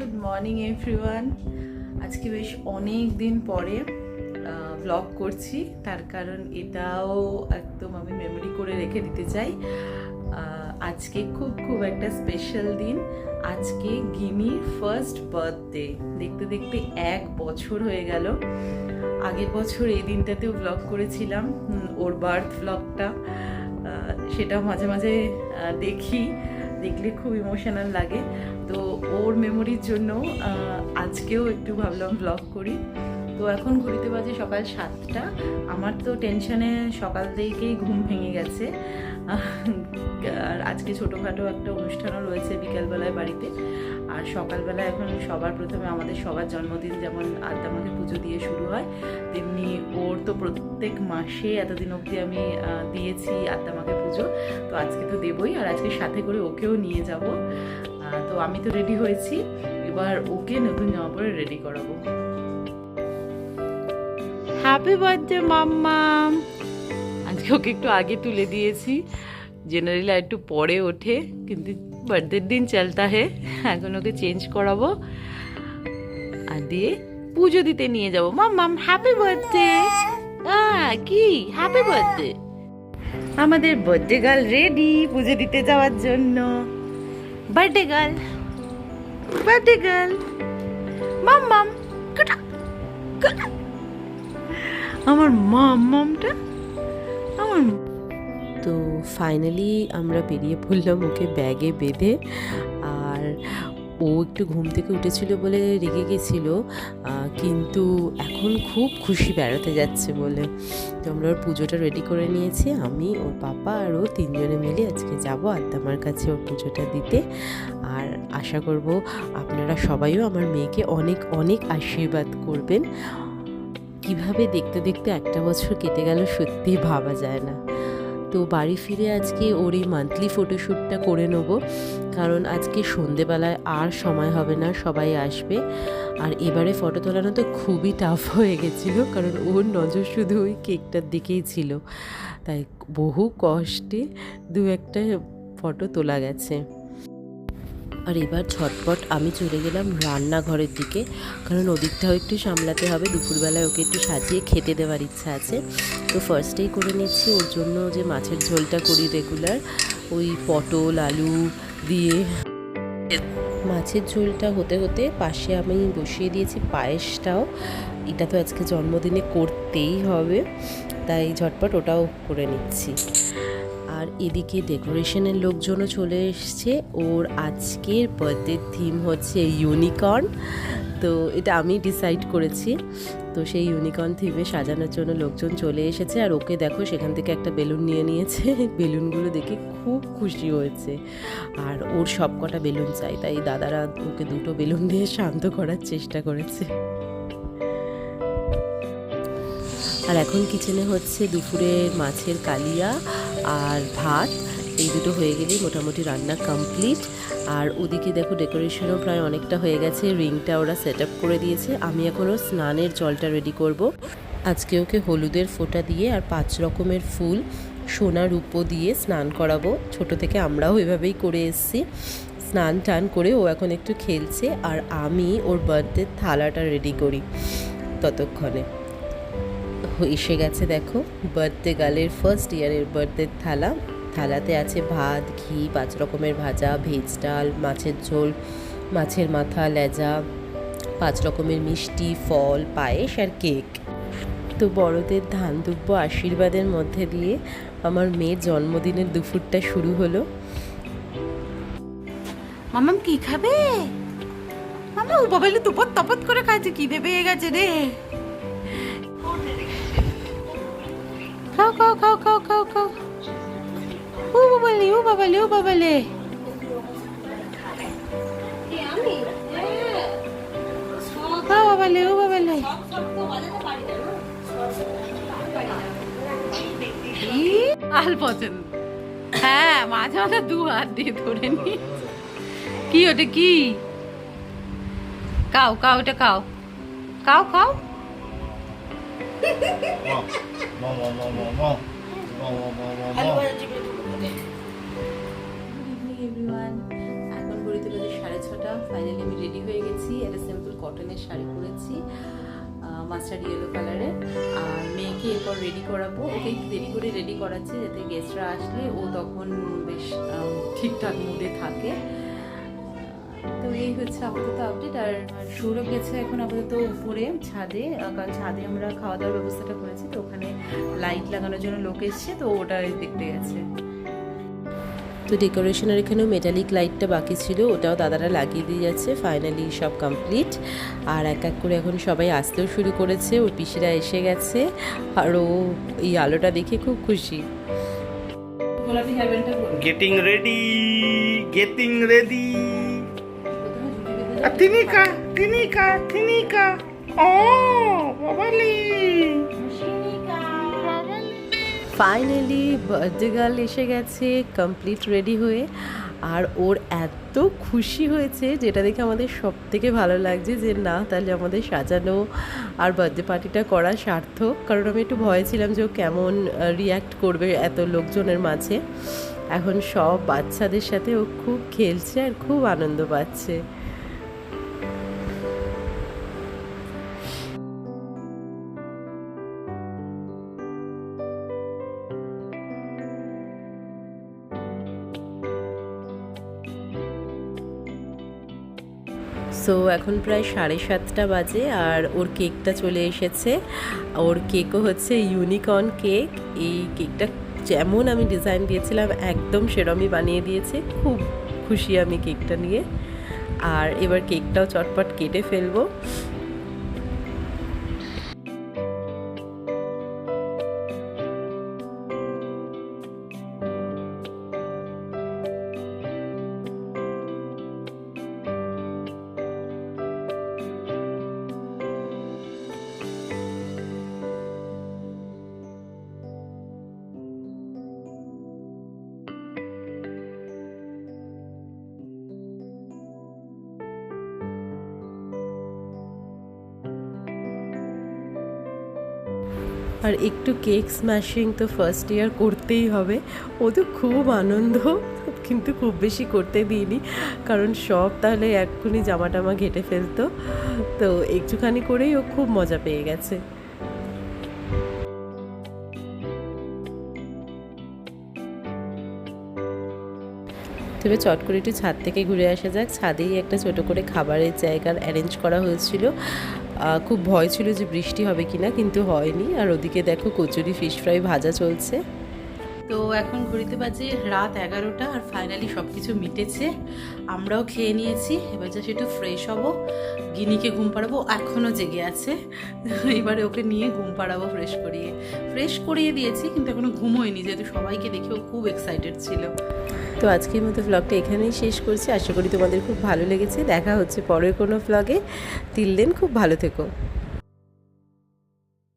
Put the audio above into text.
Good morning everyone. আজকে বেশ অনেক দিন পরে ব্লগ করছি, তার কারণ এটাও একদম আমি মেমোরি করে রেখে দিতে চাই। আজকে খুব একটা স্পেশাল দিন। আজকে গিনির ফার্স্ট বার্থডে। দেখতে দেখতে 1 বছর হয়ে গেল। আগের বছর এই দিনটাতেও ব্লগ করেছিলাম, ওর বার্থ ব্লগটা। সেটাও মাঝে মাঝে দেখলে খুব ইমোশনাল লাগে। তো ওর মেমোরির জন্য আজকেও একটু ভাবলাম ব্লগ করি। তো এখন ঘড়িতে বাজে সকাল 7টা। আমার তো টেনশনে সকাল থেকেই ঘুম ভেঙে গেছে। আর আজকে ছোটোখাটো একটা অনুষ্ঠানও রয়েছে বিকালবেলায় বাড়িতে। আর সকালবেলা এখন সবার প্রথমে আমাদের সবার জন্মদিন যেমন আদ্দামাকে পুজো দিয়ে শুরু হয়, তেমনি ওর তো প্রত্যেক মাসে এতদিন অবধি আমি দিয়েছি আদ্দামাকে পুজো। তো আজকে তো দেবই, আর আজকে সাথে করে ওকেও নিয়ে যাব। তো আমি তো রেডি হয়েছি, এবার ওকে নতুন জামা পরে রেডি করাবো। হ্যাপি বার্থডে মাম্মাম। আজকে ওকে একটু আগে তুলে দিয়েছি, জেনারেলি একটু পরে ওঠে, কিন্তু বার্থডের দিন চলতা হে। এখন ওকে চেঞ্জ করাবো আর দিয়ে পুজো দিতে নিয়ে যাবো। মাম্মাম হ্যাপি বার্থডে। কি হ্যাপি বার্থডে। আমাদের বার্থডে গার্ল রেডি পুজো দিতে যাওয়ার জন্য। বার্থডে গার্ল, বার্থডে গার্ল মাম্মাম। আমার মাম্মামটা আমার। তো ফাইনালি আমরা বেরিয়ে পড়লাম ওকে ব্যাগে বেঁধে। আর ও একটু ঘুম থেকে উঠেছিল বলে রেগে গেছিল, কিন্তু এখন খুব খুশি বেড়াতে যাচ্ছে বলে। তো আমরা ওর পুজোটা রেডি করে নিয়েছি, আমি ওর পাপা আর ও 3 জনে মিলে আজকে যাব আদ্দামার কাছে ওর পুজোটা দিতে। আর আশা করব আপনারা সবাইও আমার মেয়েকে অনেক অনেক আশীর্বাদ করবেন। কিভাবে দেখতে দেখতে 1 বছর কেটে গেল সত্যি ভাবা যায় না। তো বাড়ি ফিরে আজকে ওর এই মান্থলি ফটোশ্যুটটা করে নেব, কারণ আজকে সন্ধেবেলায় আর সময় হবে না, সবাই আসবে। আর এবারে ফটো তোলানো তো খুবই টাফ হয়ে গেছিলো, কারণ ওর নজর শুধু ওই কেকটার দিকেই ছিল। তাই বহু কষ্টে 2-1টা ফটো তোলা গেছে। আর এবার ঝটপট আমি চলে গেলাম রান্নাঘরের দিকে, কারণ ওদিকটাও একটু সামলাতে হবে। দুপুরবেলায় ওকে একটু সাজিয়ে খেতে দেওয়ার ইচ্ছা আছে। তো ফার্স্টেই করে নিচ্ছি ওর জন্য যে মাছের ঝোলটা করি রেগুলার, ওই পটল আলু দিয়ে। মাছের ঝোলটা হতে হতে পাশে আমি বসিয়ে দিয়েছি পায়েসটাও। এটা তো আজকে জন্মদিনে করতেই হবে, তাই ঝটপট ওটাও করে নিচ্ছি। আর এদিকে ডেকোরেশনের লোকজনও চলে এসছে। ওর আজকের বার্থডের থিম হচ্ছে ইউনিকর্ন। তো এটা আমি ডিসাইড করেছি। তো সেই ইউনিকর্ন থিমে সাজানোর জন্য লোকজন চলে এসেছে। আর ওকে দেখো সেখান থেকে একটা বেলুন নিয়ে নিয়েছে। বেলুনগুলো দেখে খুব খুশি হয়েছে, আর ওর সব কটা বেলুন চাই, তাই দাদারা ওকে 2টো বেলুন দিয়ে শান্ত করার চেষ্টা করেছে। আর এখন কিচেনে হচ্ছে দুপুরের মাছের কালিয়া আর ভাত। এই দুটো হয়ে গেলেই মোটামুটি রান্না কমপ্লিট। আর ওদিকে দেখো ডেকোরেশনও প্রায় অনেকটা হয়ে গেছে, রিংটা ওরা সেট আপ করে দিয়েছে। আমি এখনও স্নানের জলটা রেডি করব। আজকে ওকে হলুদের ফোঁটা দিয়ে আর 5 রকমের ফুল সোনা রূপো দিয়ে স্নান করাবো। ছোট থেকে আমরাও এভাবেই করে এসেছি। স্নান টান করে ও এখন একটু খেলছে, আর আমি ওর বার্থডের থালাটা রেডি করি ততক্ষণে। এসে গেছে দেখো বার্থডে গার্লের ফার্স্ট ইয়ারের বার্থডে থালাতে আছে ভাত, ঘি, 5 রকমের ভাজা, ভেজ ডাল, মাছের ঝোল, মাছের মাথা, লেজা, 5 রকমের মিষ্টি, ফল, পায়েস আর কেক। তো বড়দের ধান দুব্য আশীর্বাদের মধ্যে দিয়ে আমার মেয়ের জন্মদিনের দুপুরটা শুরু হলো। মাম্মাম কি খাবে? মামা ও বাবা তুপত তপত করে খাচ্ছে, কি দেবে গেছে রে। খাও খাও খাও খাও খাও খাও। ও বাবালে ও বাবালে ও বাবালে। খাও বাবালে ও বাবালে। আল পছন্দ। হ্যাঁ মাঝে মাঝে 2 হাত দিয়ে ধরে নি। কি ওটা কি? কাও কাও ওটা কাও কাও কাও। এখন ঘড়িতে বাজে 6:30। বন্ধুরা, ফাইনালি আমি রেডি হয়ে গেছি। একটা সিম্পল কটনের শাড়ি পরেছি, মাস্টার্ড ইয়েলো কালারের। আর মেয়েকে এরপর রেডি করাবো, ওকে দেরি করে রেডি করাচ্ছি যাতে গেস্টরা আসলে ও তখন বেশ ঠিকঠাক মুডে থাকে। তো এই হচ্ছে আপাতত আপডেট। আর সৌরভ গেছে এখন আপাতত উপরে ছাদে, কারণ ছাদে আমরা খাওয়া দাওয়ার ব্যবস্থাটা করেছি, তো ওখানে লাইট লাগানোর জন্য লোক এসছে, তো ওটা দেখতে গেছে। তো ডেকোরেশনের এখানেও মেটালিক লাইটটা বাকি ছিল, ওটাও দাদারা লাগিয়ে দিয়ে যাচ্ছে। ফাইনালি সব কমপ্লিট। আর এক এক করে এখন সবাই আসতেও শুরু করেছে, ওর পিসিরা এসে গেছে আর ও এই আলোটা দেখে খুব খুশি। গোলাপি হেয়ার ব্যান্ডটা পরে Getting ready, getting ready. Tinika, Tinika, Tinika. Oh, babali. Finally birthday girl এসে গেছে কমপ্লিট রেডি হয়ে। আর ওর এত খুশি হয়েছে, যেটা দেখে আমাদের সব থেকে ভালো লাগছে যে না, তাহলে আমাদের সাজানো আর বার্থডে পার্টিটা করা সার্থক। কারণ আমি একটু ভয় ছিলাম যে ও কেমন রিয়্যাক্ট করবে এত লোকজনের মাঝে। এখন সব বাচ্চাদের সাথে ও খুব খেলছে আর খুব আনন্দ পাচ্ছে। সো এখন প্রায় 7:30 বাজে আর ওর কেকটা চলে এসেছে। ওর কেকও হচ্ছে ইউনিকর্ন কেক। এই কেকটা যেমন আমি ডিজাইন দিয়েছিলাম একদম সেরমই বানিয়ে দিয়েছে। খুব খুশি আমি কেকটা নিয়ে। আর এবার কেকটাও চটপট কেটে ফেলবো। আর একটু কেক স্ম্যাশিং তো ফার্স্ট ইয়ার করতেই হবে। ও তো খুব আনন্দ, কিন্তু খুব বেশি করতে দিইনি, কারণ সব তাহলে এক্ষুনি জামা টামা ঘেটে ফেলতো। তো একটুখানি করেই ও খুব মজা পেয়ে গেছে। তবে চট করে একটু ছাদ থেকে ঘুরে আসা যাক। ছাদেই একটা ছোট করে খাবারের জায়গার অ্যারেঞ্জ করা হয়েছিল। খুব ভয় ছিল যে বৃষ্টি হবে কিনা, কিন্তু হয়নি। আর ওদিকে দেখো কচুরি ফিশ ফ্রাই ভাজা চলছে। তো এখন ঘড়িতে বাজে রাত 11টা। আর ফাইনালি সব কিছু মিটেছে, আমরাও খেয়ে নিয়েছি। এবার যা একটু ফ্রেশ হব, গিনিকে ঘুম পাড়াবো, এখনও জেগে আছে। এবারে ওকে নিয়ে ঘুম পাড়াবো ফ্রেশ করিয়ে দিয়েছি, কিন্তু এখনো ঘুম হয়নি, যেহেতু সবাইকে দেখে ও খুব এক্সাইটেড ছিল। তো আজকের মতো ভ্লগটা এখানেই শেষ করছি। আশা করি তোমাদের খুব ভালো লেগেছে। দেখা হচ্ছে পরের কোনো ভ্লগে। টিল দেন খুব ভালো থেকো।